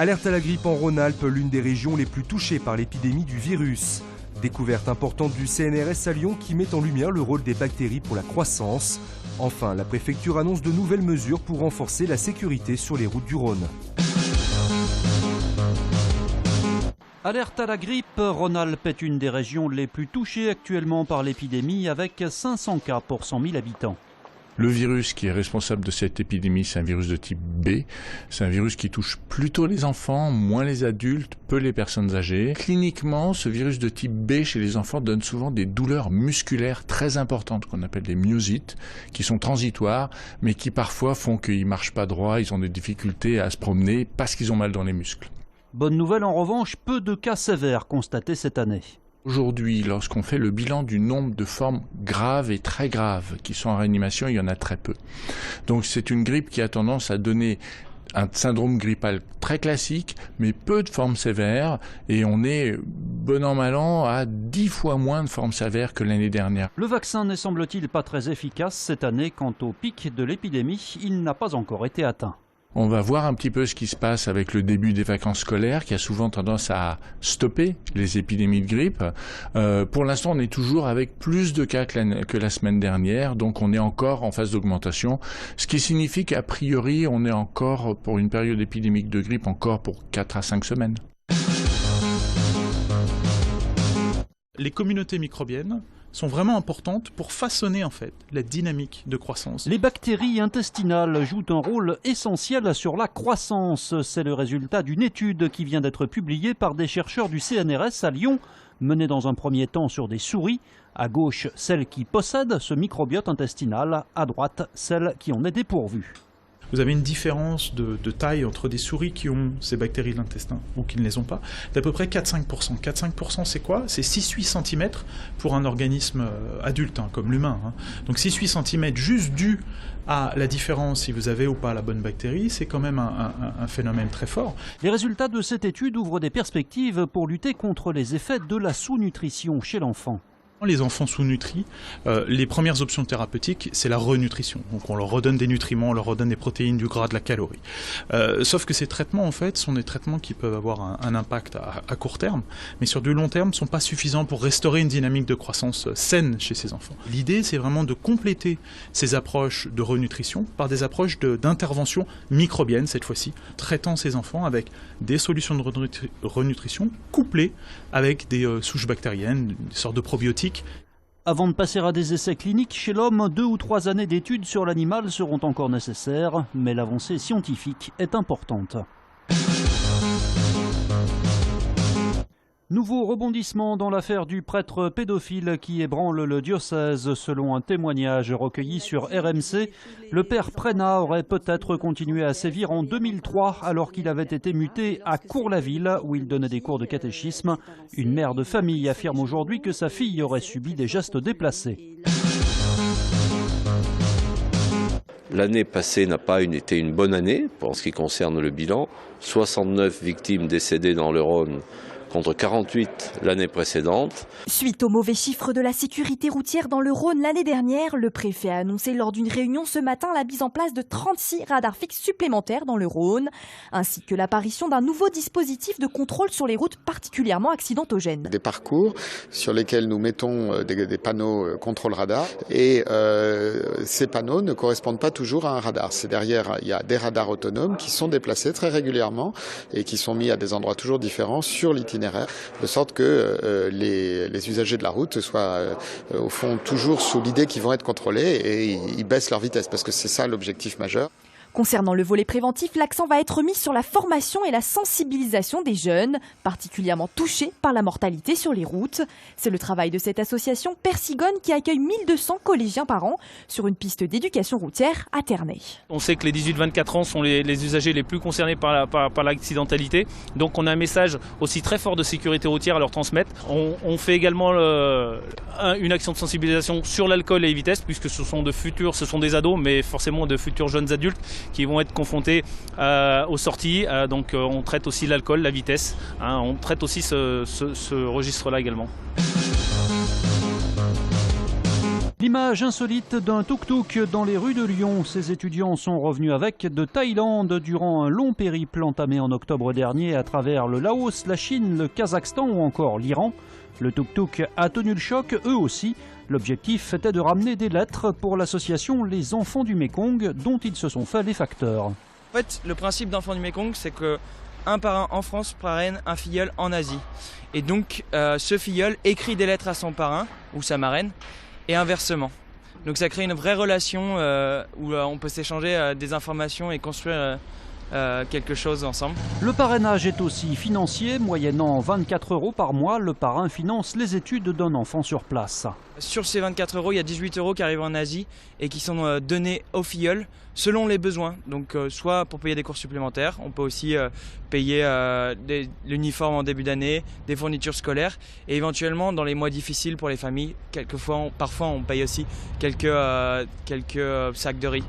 Alerte à la grippe en Rhône-Alpes, l'une des régions les plus touchées par l'épidémie du virus. Découverte importante du CNRS à Lyon qui met en lumière le rôle des bactéries pour la croissance. Enfin, la préfecture annonce de nouvelles mesures pour renforcer la sécurité sur les routes du Rhône. Alerte à la grippe, Rhône-Alpes est une des régions les plus touchées actuellement par l'épidémie avec 500 cas pour 100 000 habitants. Le virus qui est responsable de cette épidémie, c'est un virus de type B. C'est un virus qui touche plutôt les enfants, moins les adultes, peu les personnes âgées. Cliniquement, ce virus de type B chez les enfants donne souvent des douleurs musculaires très importantes qu'on appelle des myosites, qui sont transitoires, mais qui parfois font qu'ils ne marchent pas droit, ils ont des difficultés à se promener parce qu'ils ont mal dans les muscles. Bonne nouvelle en revanche, peu de cas sévères constatés cette année. Aujourd'hui, lorsqu'on fait le bilan du nombre de formes graves et très graves qui sont en réanimation, il y en a très peu. Donc c'est une grippe qui a tendance à donner un syndrome grippal très classique, mais peu de formes sévères, et on est, bon an mal an, à 10 fois moins de formes sévères que l'année dernière. Le vaccin n'est semble-t-il pas très efficace cette année. Quant au pic de l'épidémie, il n'a pas encore été atteint. On va voir un petit peu ce qui se passe avec le début des vacances scolaires qui a souvent tendance à stopper les épidémies de grippe. Pour l'instant, on est toujours avec plus de cas que la semaine dernière, donc on est encore en phase d'augmentation, ce qui signifie qu'a priori, on est encore pour une période épidémique de grippe encore pour 4 à 5 semaines. Les communautés microbiennes sont vraiment importantes pour façonner en fait la dynamique de croissance. Les bactéries intestinales jouent un rôle essentiel sur la croissance. C'est le résultat d'une étude qui vient d'être publiée par des chercheurs du CNRS à Lyon, menée dans un premier temps sur des souris. À gauche, celles qui possèdent ce microbiote intestinal, à droite, celles qui en est dépourvues. Vous avez une différence de taille entre des souris qui ont ces bactéries de l'intestin ou qui ne les ont pas, d'à peu près 4-5%. 4-5% c'est quoi? C'est 6-8 cm pour un organisme adulte, comme l'humain. Donc 6-8 cm juste dû à la différence si vous avez ou pas la bonne bactérie, c'est quand même un phénomène très fort. Les résultats de cette étude ouvrent des perspectives pour lutter contre les effets de la sous-nutrition chez l'enfant. Les enfants sous-nutris, les premières options thérapeutiques, c'est la renutrition. Donc on leur redonne des nutriments, on leur redonne des protéines, du gras, de la calorie. Sauf que ces traitements, en fait, sont des traitements qui peuvent avoir un impact à court terme, mais sur du long terme, ne sont pas suffisants pour restaurer une dynamique de croissance saine chez ces enfants. L'idée, c'est vraiment de compléter ces approches de renutrition par des approches d'intervention microbienne, cette fois-ci, traitant ces enfants avec des solutions de renutrition couplées avec des souches bactériennes, des sortes de probiotiques. Avant de passer à des essais cliniques chez l'homme, 2 ou 3 années d'études sur l'animal seront encore nécessaires, mais l'avancée scientifique est importante. Nouveau rebondissement dans l'affaire du prêtre pédophile qui ébranle le diocèse. Selon un témoignage recueilli sur RMC, le père Prénat aurait peut-être continué à sévir en 2003 alors qu'il avait été muté à Cours-la-Ville où il donnait des cours de catéchisme. Une mère de famille affirme aujourd'hui que sa fille aurait subi des gestes déplacés. L'année passée n'a pas été une bonne année pour ce qui concerne le bilan. 69 victimes décédées dans le Rhône contre 48 l'année précédente. Suite aux mauvais chiffres de la sécurité routière dans le Rhône l'année dernière, le préfet a annoncé lors d'une réunion ce matin la mise en place de 36 radars fixes supplémentaires dans le Rhône, ainsi que l'apparition d'un nouveau dispositif de contrôle sur les routes particulièrement accidentogènes. Des parcours sur lesquels nous mettons des panneaux contrôle radar et ces panneaux ne correspondent pas toujours à un radar. C'est derrière, il y a des radars autonomes qui sont déplacés très régulièrement et qui sont mis à des endroits toujours différents sur l'itinéraire, de sorte que les usagers de la route soient au fond toujours sous l'idée qu'ils vont être contrôlés et ils baissent leur vitesse parce que c'est ça l'objectif majeur. Concernant le volet préventif, l'accent va être mis sur la formation et la sensibilisation des jeunes, particulièrement touchés par la mortalité sur les routes. C'est le travail de cette association Persigone qui accueille 1200 collégiens par an sur une piste d'éducation routière à Ternay. On sait que les 18-24 ans sont les usagers les plus concernés par l'accidentalité. Donc on a un message aussi très fort de sécurité routière à leur transmettre. On fait également une action de sensibilisation sur l'alcool et les vitesses, puisque ce sont des ados, mais forcément de futurs jeunes adultes qui vont être confrontés aux sorties. Donc on traite aussi l'alcool, la vitesse. On traite aussi ce registre-là également. L'image insolite d'un tuk-tuk dans les rues de Lyon. Ces étudiants sont revenus avec de Thaïlande durant un long périple entamé en octobre dernier à travers le Laos, la Chine, le Kazakhstan ou encore l'Iran. Le tuk-tuk a tenu le choc, eux aussi. L'objectif était de ramener des lettres pour l'association Les Enfants du Mékong, dont ils se sont fait les facteurs. En fait, le principe d'Enfants du Mékong, c'est que un parrain en France parraine un filleul en Asie. Et donc, ce filleul écrit des lettres à son parrain ou sa marraine, et inversement. Donc ça crée une vraie relation où on peut s'échanger des informations et construire quelque chose ensemble. Le parrainage est aussi financier. Moyennant 24 € par mois, le parrain finance les études d'un enfant sur place. Sur ces 24 €, il y a 18 € qui arrivent en Asie et qui sont donnés aux filleuls selon les besoins. Donc soit pour payer des cours supplémentaires, on peut aussi payer l'uniforme en début d'année, des fournitures scolaires et éventuellement dans les mois difficiles pour les familles, parfois on paye aussi quelques sacs de riz.